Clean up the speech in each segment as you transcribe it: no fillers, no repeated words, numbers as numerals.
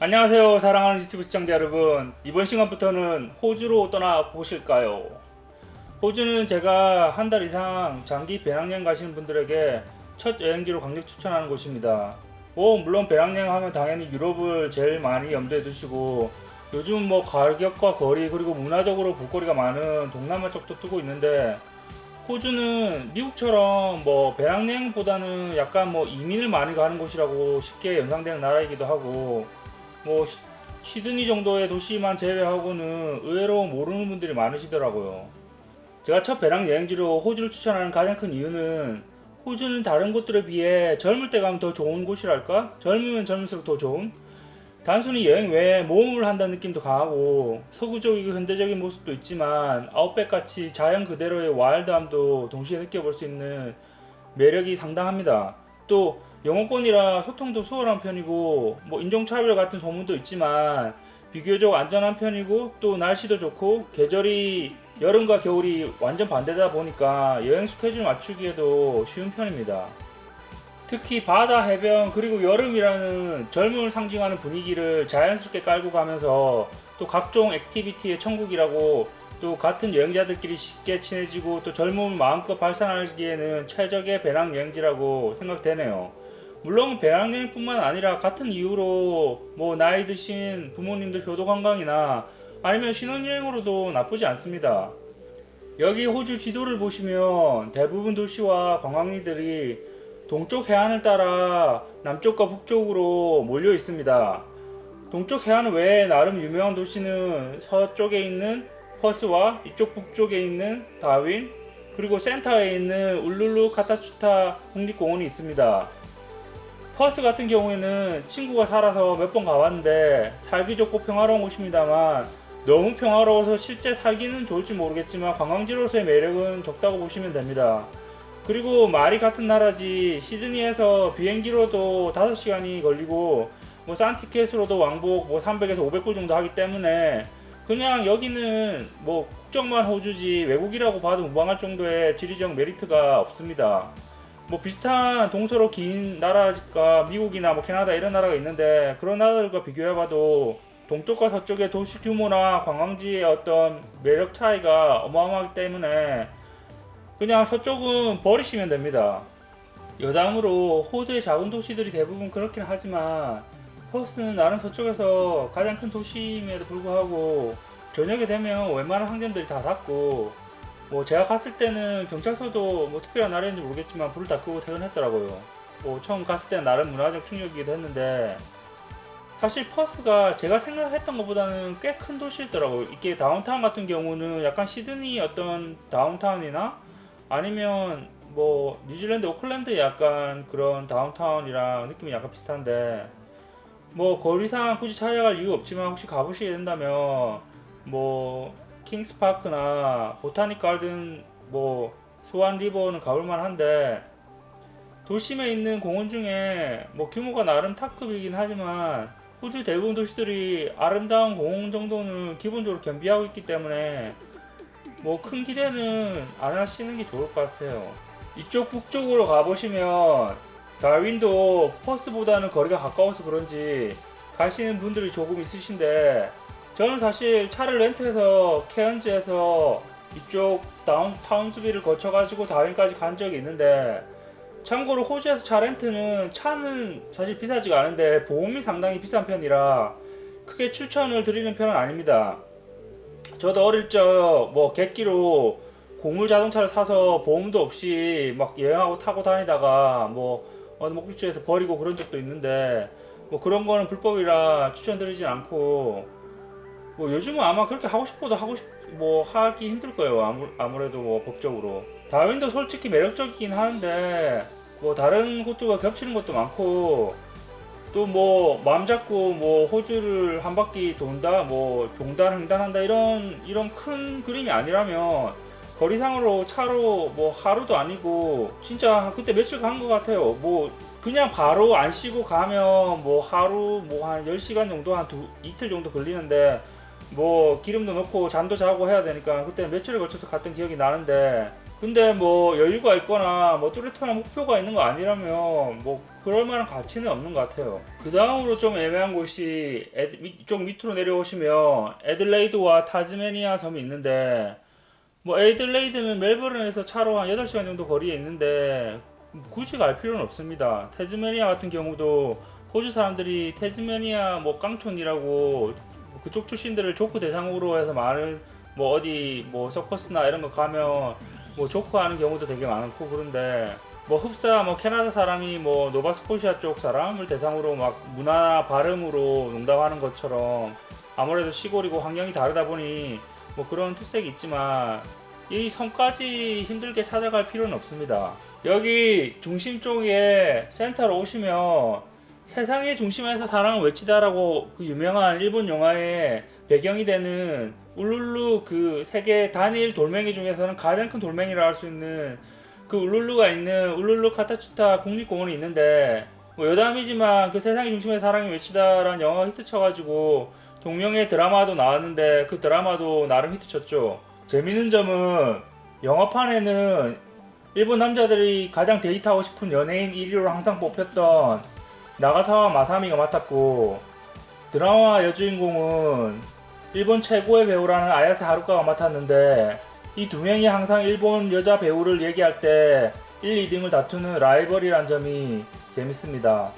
안녕하세요, 사랑하는 유튜브 시청자 여러분. 이번 시간부터는 호주로 떠나보실까요? 호주는 제가 한 달 이상 장기 배낭여행 가시는 분들에게 첫 여행지로 강력 추천하는 곳입니다. 물론 배낭여행 하면 당연히 유럽을 제일 많이 염두에 두시고, 요즘 가격과 거리 그리고 문화적으로 볼거리가 많은 동남아 쪽도 뜨고 있는데, 호주는 미국처럼 배낭여행보다는 약간 이민을 많이 가는 곳이라고 쉽게 연상되는 나라이기도 하고, 뭐 시드니 정도의 도시만 제외하고는 의외로 모르는 분들이 많으시더라고요. 제가 첫 배낭 여행지로 호주를 추천하는 가장 큰 이유는, 호주는 다른 곳들에 비해 젊을 때 가면 더 좋은 곳이랄까? 젊으면 젊을수록 더 좋은? 단순히 여행 외에 모험을 한다는 느낌도 강하고, 서구적이고 현대적인 모습도 있지만 아웃백같이 자연 그대로의 와일드함도 동시에 느껴볼 수 있는 매력이 상당합니다. 또 영어권이라 소통도 수월한 편이고, 인종차별 같은 소문도 있지만 비교적 안전한 편이고, 또 날씨도 좋고 계절이 여름과 겨울이 완전 반대다 보니까 여행 스케줄 맞추기에도 쉬운 편입니다. 특히 바다, 해변, 그리고 여름이라는 젊음을 상징하는 분위기를 자연스럽게 깔고 가면서, 또 각종 액티비티의 천국이라고, 또 같은 여행자들끼리 쉽게 친해지고 또 젊음을 마음껏 발산하기에는 최적의 배낭 여행지라고 생각되네요. 물론 배낭여행뿐만 아니라 같은 이유로 나이 드신 부모님들 효도 관광이나 아니면 신혼여행으로도 나쁘지 않습니다. 여기 호주 지도를 보시면 대부분 도시와 관광지들이 동쪽 해안을 따라 남쪽과 북쪽으로 몰려 있습니다. 동쪽 해안 외에 나름 유명한 도시는 서쪽에 있는 퍼스와 이쪽 북쪽에 있는 다윈, 그리고 센터에 있는 울룰루 카타추타 국립공원이 있습니다. 퍼스 같은 경우에는 친구가 살아서 몇 번 가봤는데 살기 좋고 평화로운 곳입니다만, 너무 평화로워서 실제 살기는 좋을지 모르겠지만 관광지로서의 매력은 적다고 보시면 됩니다. 그리고 말이 같은 나라지 시드니에서 비행기로도 5시간이 걸리고, 싼티켓으로도 왕복 300에서 500불 정도 하기 때문에 그냥 여기는 국적만 호주지 외국이라고 봐도 무방할 정도의 지리적 메리트가 없습니다. 비슷한 동서로 긴 나라가 미국이나 캐나다 이런 나라가 있는데, 그런 나라들과 비교해봐도 동쪽과 서쪽의 도시 규모나 관광지의 어떤 매력 차이가 어마어마하기 때문에 그냥 서쪽은 버리시면 됩니다. 여담으로 호주의 작은 도시들이 대부분 그렇긴 하지만, 퍼스는 나름 서쪽에서 가장 큰 도시임에도 불구하고 저녁에 되면 웬만한 상점들이 다 닫고, 제가 갔을 때는 경찰서도 특별한 날인지 모르겠지만 불을 다 끄고 퇴근했더라고요. 처음 갔을 때는 나름 문화적 충격이기도 했는데, 사실 퍼스가 제가 생각했던 것보다는 꽤 큰 도시더라고요. 이게 다운타운 같은 경우는 약간 시드니 어떤 다운타운이나 아니면 뉴질랜드 오클랜드 약간 그런 다운타운이랑 느낌이 약간 비슷한데, 거리상 굳이 찾아갈 이유 없지만 혹시 가보시게 된다면 킹스파크나 보타닉 가든, 스완 리버는 가볼만 한데, 도심에 있는 공원 중에 규모가 나름 탑급이긴 하지만 호주 대부분 도시들이 아름다운 공원 정도는 기본적으로 겸비하고 있기 때문에 큰 기대는 안 하시는 게 좋을 것 같아요. 이쪽 북쪽으로 가보시면 다윈도 퍼스보다는 거리가 가까워서 그런지 가시는 분들이 조금 있으신데, 저는 사실 차를 렌트해서 케언즈에서 이쪽 타운스빌을 거쳐가지고 다윈까지 간 적이 있는데, 참고로 호주에서 차 렌트는 차는 사실 비싸지가 않은데 보험이 상당히 비싼 편이라 크게 추천을 드리는 편은 아닙니다. 저도 어릴 적 객기로 고물 자동차를 사서 보험도 없이 여행하고 타고 다니다가 어느 목적지에서 버리고 그런 적도 있는데, 그런 거는 불법이라 추천드리진 않고, 요즘은 아마 그렇게 하고 싶어도 하기 힘들 거예요. 아무래도 법적으로. 다윈도 솔직히 매력적이긴 하는데, 다른 곳들과 겹치는 것도 많고, 또 마음 잡고 호주를 한 바퀴 돈다, 종단 횡단한다 이런 큰 그림이 아니라면 거리상으로 차로 하루도 아니고 진짜 그때 며칠 간 것 같아요. 그냥 바로 안 쉬고 가면 하루 한 10시간 정도, 이틀 정도 걸리는데, 기름도 넣고 잠도 자고 해야 되니까 그때 며칠을 걸쳐서 갔던 기억이 나는데, 근데 뭐 여유가 있거나 뭐 뚜렷한 목표가 있는 거 아니라면 뭐 그럴 만한 가치는 없는 것 같아요. 그 다음으로 좀 애매한 곳이 좀 밑으로 내려오시면 애들레이드와 타즈메니아 섬이 있는데, 뭐 애들레이드는 멜버른에서 차로 한 8시간 정도 거리에 있는데 굳이 갈 필요는 없습니다. 태즈메니아 같은 경우도 호주 사람들이 태즈메니아 뭐 깡촌이라고 그쪽 출신들을 조크 대상으로 해서 많은 뭐 어디 뭐 서커스나 이런 거 가면 뭐 조크 하는 경우도 되게 많고, 그런데 뭐 흡사 뭐 캐나다 사람이 뭐 노바스코시아 쪽 사람을 대상으로 막 문화 발음으로 농담하는 것처럼 아무래도 시골이고 환경이 다르다 보니 뭐 그런 특색이 있지만 이 섬까지 힘들게 찾아갈 필요는 없습니다. 여기 중심 쪽에 센터로 오시면 세상의 중심에서 사랑을 외치다라고 그 유명한 일본 영화의 배경이 되는 울룰루, 그 세계 단일 돌멩이 중에서는 가장 큰 돌멩이라 할 수 있는 그 울룰루가 있는 울룰루 카타츠타 국립공원이 있는데, 뭐 여담이지만 그 세상의 중심에서 사랑을 외치다라는 영화가 히트쳐가지고 동명의 드라마도 나왔는데 그 드라마도 나름 히트쳤죠. 재밌는 점은 영화판에는 일본 남자들이 가장 데이트하고 싶은 연예인 1위로 항상 뽑혔던 나가사와 마사미가 맡았고, 드라마 여주인공은 일본 최고의 배우라는 아야세 하루카가 맡았는데, 이 두 명이 항상 일본 여자 배우를 얘기할 때 1, 2등을 다투는 라이벌이란 점이 재밌습니다.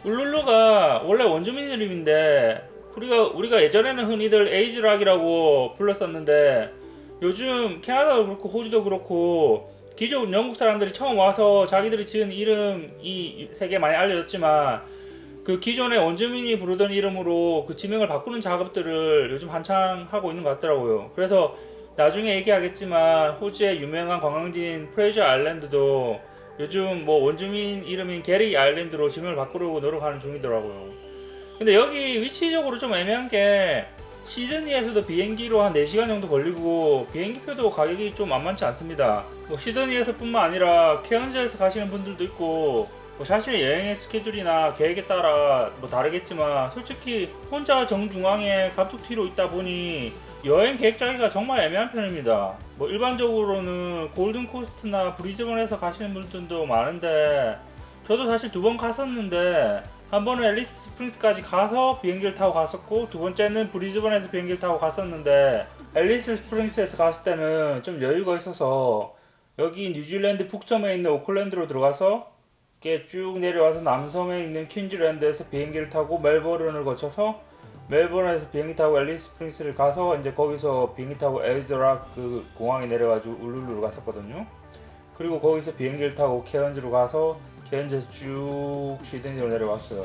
울룰루가 원래 원주민 이름인데 우리가 예전에는 흔히들 에이즈락이라고 불렀었는데, 요즘 캐나다도 그렇고 호주도 그렇고 기존 영국 사람들이 처음 와서 자기들이 지은 이름이 세계에 많이 알려졌지만 그 기존의 원주민이 부르던 이름으로 그 지명을 바꾸는 작업들을 요즘 한창 하고 있는 것 같더라고요. 그래서 나중에 얘기하겠지만 호주의 유명한 관광지인 프레이저 아일랜드도 요즘 뭐 원주민 이름인 게리 아일랜드로 지명을 바꾸려고 노력하는 중이더라고요. 근데 여기 위치적으로 좀 애매한 게 시드니에서도 비행기로 한 4시간 정도 걸리고 비행기표도 가격이 좀 만만치 않습니다. 뭐 시드니에서 뿐만 아니라 케언즈에서 가시는 분들도 있고, 뭐 자신의 여행의 스케줄이나 계획에 따라 뭐 다르겠지만 솔직히 혼자 정중앙에 갑툭튀로 있다 보니 여행 계획 짜기가 정말 애매한 편입니다. 뭐 일반적으로는 골든코스트나 브리즈번에서 가시는 분들도 많은데, 저도 사실 2번 갔었는데 한 번은 앨리스 스프링스까지 가서 비행기를 타고 갔었고, 두 번째는 브리즈번에서 비행기를 타고 갔었는데, 앨리스 스프링스에서 갔을 때는 좀 여유가 있어서 여기 뉴질랜드 북섬에 있는 오클랜드로 들어가서 이렇게 쭉 내려와서 남섬에 있는 퀸즐랜드에서 비행기를 타고 멜버른을 거쳐서 멜버른에서 비행기 타고 앨리스 스프링스를 가서 이제 거기서 비행기 타고 에이즈락 그 공항에 내려가지고 울룰루로 갔었거든요. 그리고 거기서 비행기를 타고 케언즈로 가서 케언즈에서 쭉 시드니로 내려왔어요.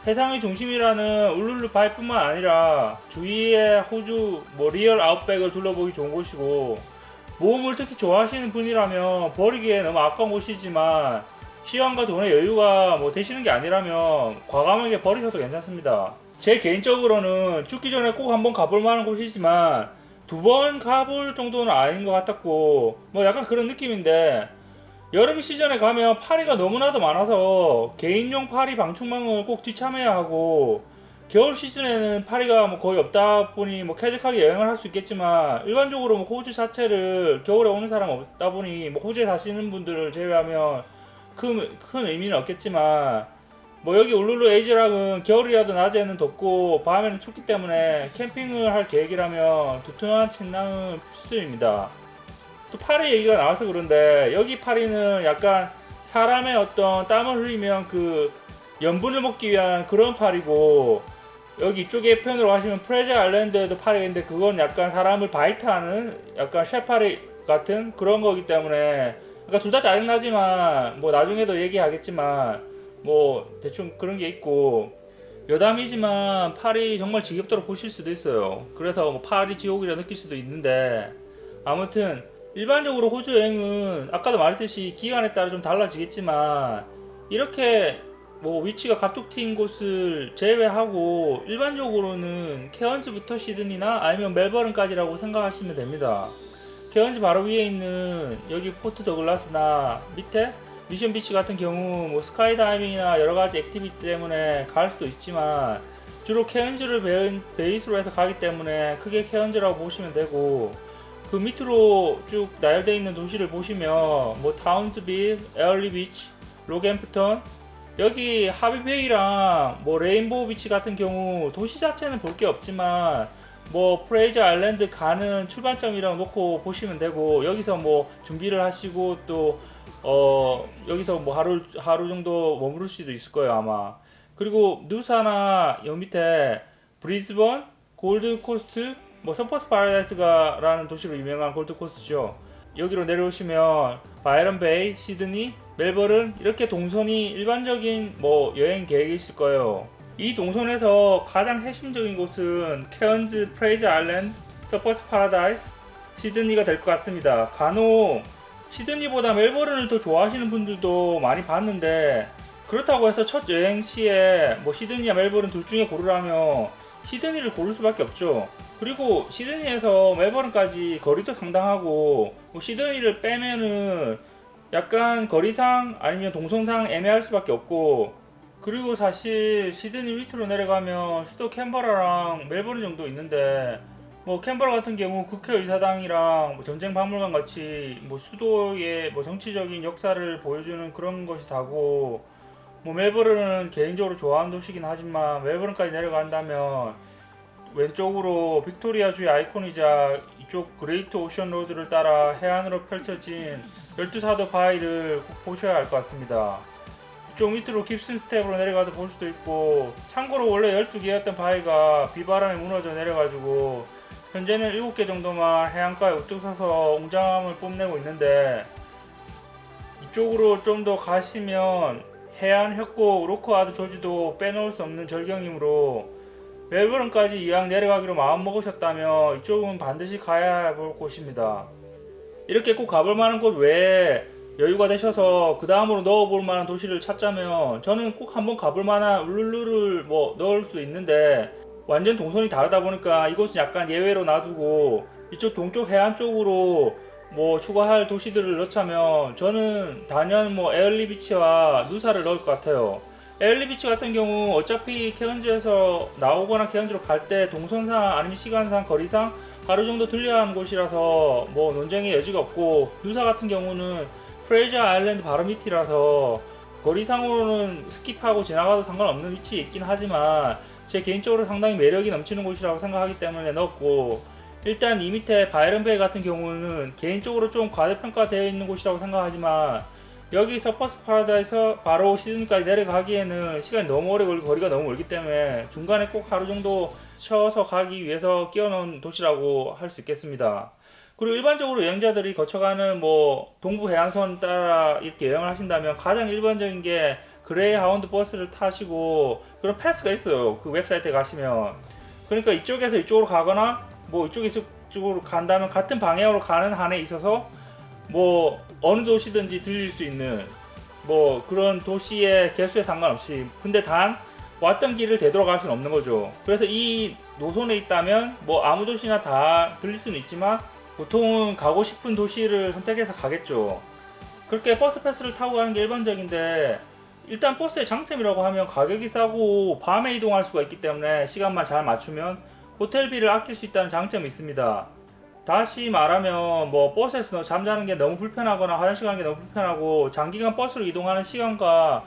세상의 중심이라는 울룰루 바이뿐만 아니라 주위에 호주 뭐 리얼 아웃백을 둘러보기 좋은 곳이고, 모험을 특히 좋아하시는 분이라면 버리기에 너무 아까운 곳이지만 시간과 돈의 여유가 뭐 되시는 게 아니라면 과감하게 버리셔도 괜찮습니다. 제 개인적으로는 죽기 전에 꼭 한번 가볼 만한 곳이지만 2번 가볼 정도는 아닌 것 같았고, 뭐 약간 그런 느낌인데, 여름 시즌에 가면 파리가 너무나도 많아서 개인용 파리 방충망을 꼭 뒤참해야 하고, 겨울 시즌에는 파리가 뭐 거의 없다 보니 뭐 쾌적하게 여행을 할 수 있겠지만 일반적으로 뭐 호주 자체를 겨울에 오는 사람 없다 보니 뭐 호주에 사시는 분들을 제외하면 큰 의미는 없겠지만, 뭐 여기 울룰루 에이즈락은 겨울이라도 낮에는 덥고 밤에는 춥기 때문에 캠핑을 할 계획이라면 두툼한 침낭은 필수입니다. 또 파리 얘기가 나와서 그런데 여기 파리는 약간 사람의 어떤 땀을 흘리면 그 염분을 먹기 위한 그런 파리고, 여기 이쪽에 편으로 가시면 프레저 아일랜드에도 파리가 있는데 그건 약간 사람을 바이트하는 약간 셰파리 같은 그런 거기 때문에, 그러니까 둘 다 짜증나지만 뭐 나중에도 얘기하겠지만 뭐 대충 그런 게 있고, 여담이지만 파리 정말 지겹도록 보실 수도 있어요. 그래서 뭐 파리 지옥이라 느낄 수도 있는데, 아무튼 일반적으로 호주 여행은 아까도 말했듯이 기간에 따라 좀 달라지겠지만 이렇게 뭐 위치가 갑툭튀인 곳을 제외하고 일반적으로는 케언즈부터 시드니나 아니면 멜버른까지라고 생각하시면 됩니다. 케언즈 바로 위에 있는 여기 포트 더글라스나 밑에 미션 비치 같은 경우 뭐 스카이다이빙이나 여러가지 액티비티 때문에 갈 수도 있지만 주로 케언즈를 베이스로 해서 가기 때문에 크게 케언즈라고 보시면 되고, 그 밑으로 쭉 나열되어 있는 도시를 보시면 뭐 타운즈빌, 에얼리 비치, 로겐프턴, 여기 하비베이랑 뭐 레인보우 비치 같은 경우 도시 자체는 볼 게 없지만 뭐 프레이저 아일랜드 가는 출발점이라고 놓고 보시면 되고, 여기서 뭐 준비를 하시고 또 여기서 뭐 하루 정도 머무를 수도 있을 거예요 아마. 그리고 누사나 여 밑에 브리즈번, 골드코스트, 뭐 서퍼스 파라다이스가라는 도시로 유명한 골드코스트죠. 여기로 내려오시면 바이런 베이, 시드니, 멜버른, 이렇게 동선이 일반적인 뭐 여행 계획이 있을 거예요. 이 동선에서 가장 핵심적인 곳은 케언즈, 프레이저 아일랜드, 서퍼스 파라다이스, 시드니가 될 것 같습니다. 간혹 시드니보다 멜버른을 더 좋아하시는 분들도 많이 봤는데, 그렇다고 해서 첫 여행 시에 뭐 시드니와 멜버른 둘 중에 고르라면 시드니를 고를 수밖에 없죠. 그리고 시드니에서 멜버른까지 거리도 상당하고, 뭐 시드니를 빼면은 약간 거리상 아니면 동선상 애매할 수밖에 없고, 그리고 사실 시드니 밑으로 내려가면 수도 캔버라랑 멜버른 정도 있는데, 뭐 캔버라 같은 경우 국회의사당이랑 뭐 전쟁박물관 같이 뭐 수도의 뭐 정치적인 역사를 보여주는 그런 것이 다고, 뭐 멜버른은 개인적으로 좋아하는 도시긴 하지만 멜버른까지 내려간다면 왼쪽으로 빅토리아주의 아이콘이자 이쪽 그레이트 오션 로드를 따라 해안으로 펼쳐진 12사도 바위를 꼭 보셔야 할 것 같습니다. 이쪽 밑으로 깁슨 스텝으로 내려가도 볼 수도 있고, 참고로 원래 12개였던 바위가 비바람에 무너져 내려가지고 현재는 7개 정도만 해안가에 우뚝 서서 웅장함을 뽐내고 있는데, 이쪽으로 좀 더 가시면 해안 협곡 로크아드 조지도 빼놓을 수 없는 절경이므로 멜버른까지 이왕 내려가기로 마음 먹으셨다면 이쪽은 반드시 가야 할 곳입니다. 이렇게 꼭 가볼 만한 곳 외에 여유가 되셔서 그 다음으로 넣어볼 만한 도시를 찾자면 저는 꼭 한번 가볼 만한 울룰루를 뭐 넣을 수 있는데, 완전 동선이 다르다 보니까 이곳은 약간 예외로 놔두고 이쪽 동쪽 해안 쪽으로 뭐 추가할 도시들을 넣자면 저는 단연 뭐 에얼리 비치와 누사를 넣을 것 같아요. 에얼리 비치 같은 경우 어차피 케언즈에서 나오거나 케언즈로 갈 때 동선상 아니면 시간상 거리상 하루 정도 들려야 하는 곳이라서 뭐 논쟁의 여지가 없고, 누사 같은 경우는 프레이저 아일랜드 바로 밑이라서 거리상으로는 스킵하고 지나가도 상관없는 위치에 있긴 하지만 제 개인적으로 상당히 매력이 넘치는 곳이라고 생각하기 때문에 넣었고, 일단 이 밑에 바이런 베이 같은 경우는 개인적으로 좀 과대평가되어 있는 곳이라고 생각하지만 여기 서퍼스 파라다이스 바로 시드니까지 내려가기에는 시간이 너무 오래 걸리고 거리가 너무 멀기 때문에 중간에 꼭 하루 정도 쉬어서 가기 위해서 끼워놓은 도시라고 할 수 있겠습니다. 그리고 일반적으로 여행자들이 거쳐가는 뭐 동부 해안선 따라 이렇게 여행을 하신다면 가장 일반적인 게 그레이 하운드 버스를 타시고 그런 패스가 있어요. 그 웹사이트에 가시면. 그러니까 이쪽에서 이쪽으로 가거나 뭐 이쪽에서 이쪽으로 간다면 같은 방향으로 가는 한에 있어서 뭐 어느 도시든지 들릴 수 있는 뭐 그런 도시의 개수에 상관없이, 근데 단 왔던 길을 되돌아갈 수는 없는 거죠. 그래서 이 노선에 있다면 뭐 아무 도시나 다 들릴 수는 있지만 보통은 가고 싶은 도시를 선택해서 가겠죠. 그렇게 버스 패스를 타고 가는 게 일반적인데, 일단 버스의 장점이라고 하면 가격이 싸고 밤에 이동할 수가 있기 때문에 시간만 잘 맞추면 호텔비를 아낄 수 있다는 장점이 있습니다. 다시 말하면 뭐 버스에서 잠자는 게 너무 불편하거나 화장실 가는 게 너무 불편하고 장기간 버스로 이동하는 시간과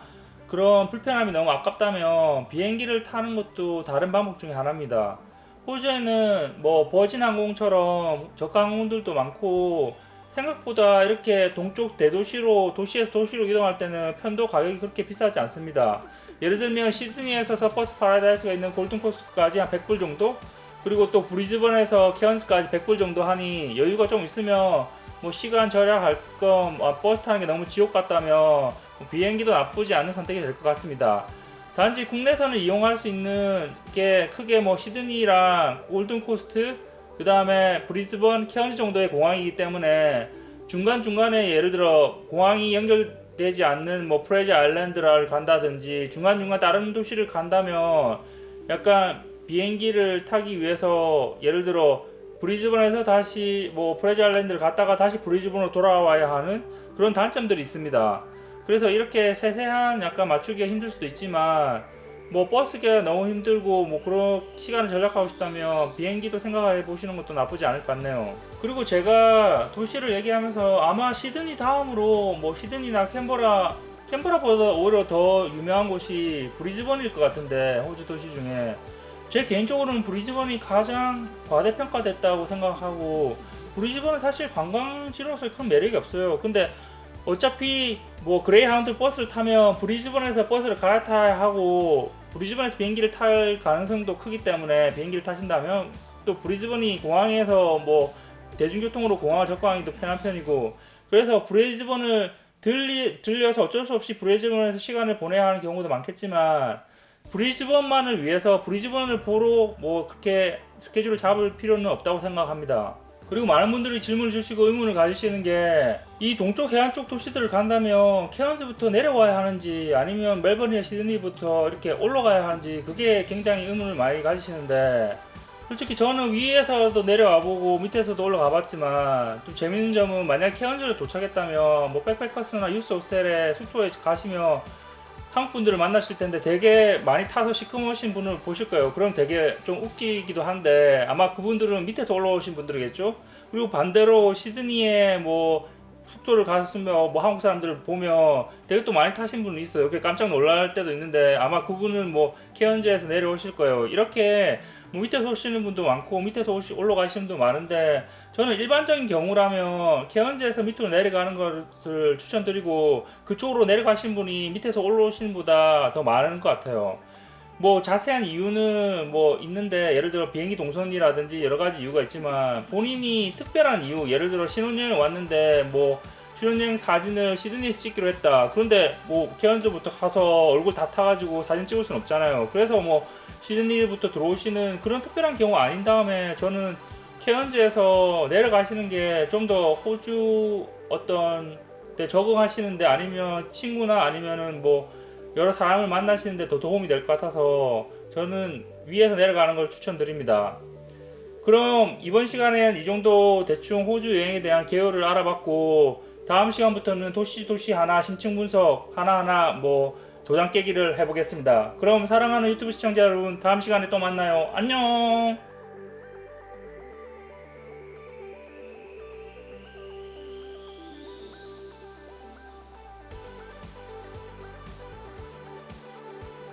그런 불편함이 너무 아깝다면 비행기를 타는 것도 다른 방법 중에 하나입니다. 호주에는 뭐 버진 항공처럼 저가 항공들도 많고, 생각보다 이렇게 동쪽 대도시로 도시에서 도시로 이동할 때는 편도 가격이 그렇게 비싸지 않습니다. 예를 들면 시드니에서 서퍼스 파라다이스가 있는 골든코스트까지 한 100불 정도, 그리고 또 브리즈번에서 케언즈까지 100불 정도 하니 여유가 좀 있으면 뭐 시간 절약할 겸 버스 타는 게 너무 지옥 같다면 뭐 비행기도 나쁘지 않은 선택이 될 것 같습니다. 단지 국내선을 이용할 수 있는 게 크게 뭐 시드니랑 골든코스트, 그 다음에 브리즈번, 케언즈 정도의 공항이기 때문에 중간중간에 예를 들어 공항이 연결되지 않는 뭐 프레이저 아일랜드를 간다든지 중간중간 다른 도시를 간다면 약간 비행기를 타기 위해서 예를 들어 브리즈번에서 다시 뭐 프레이저 아일랜드를 갔다가 다시 브리즈번으로 돌아와야 하는 그런 단점들이 있습니다. 그래서 이렇게 세세한 약간 맞추기가 힘들 수도 있지만 뭐 버스가 너무 힘들고 뭐 그런 시간을 절약하고 싶다면 비행기도 생각해 보시는 것도 나쁘지 않을 것 같네요. 그리고 제가 도시를 얘기하면서 아마 시드니 다음으로 뭐 시드니나 캔버라보다 오히려 더 유명한 곳이 브리즈번일 것 같은데, 호주 도시 중에 제 개인적으로는 브리즈번이 가장 과대평가됐다고 생각하고, 브리즈번은 사실 관광지로서 큰 매력이 없어요. 근데 어차피 뭐 그레이하운드 버스를 타면 브리즈번에서 버스를 갈아타야 하고 브리즈번에서 비행기를 탈 가능성도 크기 때문에, 비행기를 타신다면 또 브리즈번이 공항에서 뭐 대중교통으로 공항을 접근하기도 편한 편이고, 그래서 브리즈번을 들려서 어쩔 수 없이 브리즈번에서 시간을 보내야 하는 경우도 많겠지만, 브리즈번만을 위해서 브리즈번을 보러 뭐 그렇게 스케줄을 잡을 필요는 없다고 생각합니다. 그리고 많은 분들이 질문을 주시고 의문을 가지시는 게, 이 동쪽 해안 쪽 도시들을 간다면 케언즈부터 내려와야 하는지 아니면 멜버른이나 시드니부터 이렇게 올라가야 하는지, 그게 굉장히 의문을 많이 가지시는데, 솔직히 저는 위에서도 내려와 보고 밑에서도 올라가 봤지만, 좀 재밌는 점은 만약 케언즈를 도착했다면 뭐 백패커스나 유스 호스텔에 숙소에 가시면 한국 분들을 만나실 텐데 되게 많이 타서 시커머신 분을 보실 거예요. 그럼 되게 좀 웃기기도 한데 아마 그분들은 밑에서 올라오신 분들이겠죠. 그리고 반대로 시드니에 뭐 숙소를 갔으면 뭐 한국 사람들을 보면 되게 또 많이 타신 분이 있어요. 그게 깜짝 놀랄 때도 있는데 아마 그분은 뭐 케언즈에서 내려오실 거예요. 이렇게 뭐 밑에서 오시는 분도 많고 밑에서 올라가시는 분도 많은데, 저는 일반적인 경우라면 케언즈에서 밑으로 내려가는 것을 추천드리고 그쪽으로 내려가신 분이 밑에서 올라오시는 분보다 더 많은 것 같아요. 뭐 자세한 이유는 뭐 있는데, 예를 들어 비행기 동선이라든지 여러 가지 이유가 있지만 본인이 특별한 이유, 예를 들어 신혼여행 왔는데 뭐 신혼여행 사진을 시드니에서 찍기로 했다. 그런데 뭐 케언즈부터 가서 얼굴 다 타가지고 사진 찍을 순 없잖아요. 그래서 뭐 시드니부터 들어오시는 그런 특별한 경우 아닌 다음에 저는 케언즈에서 내려가시는 게 좀 더 호주 어떤 데 적응하시는데, 아니면 친구나 아니면은 뭐 여러 사람을 만나시는데 더 도움이 될 것 같아서 저는 위에서 내려가는 걸 추천드립니다. 그럼 이번 시간엔 이 정도 대충 호주 여행에 대한 개요를 알아봤고, 다음 시간부터는 도시 하나 심층 분석 하나하나 뭐 도장 깨기를 해보겠습니다. 그럼 사랑하는 유튜브 시청자 여러분, 다음 시간에 또 만나요. 안녕.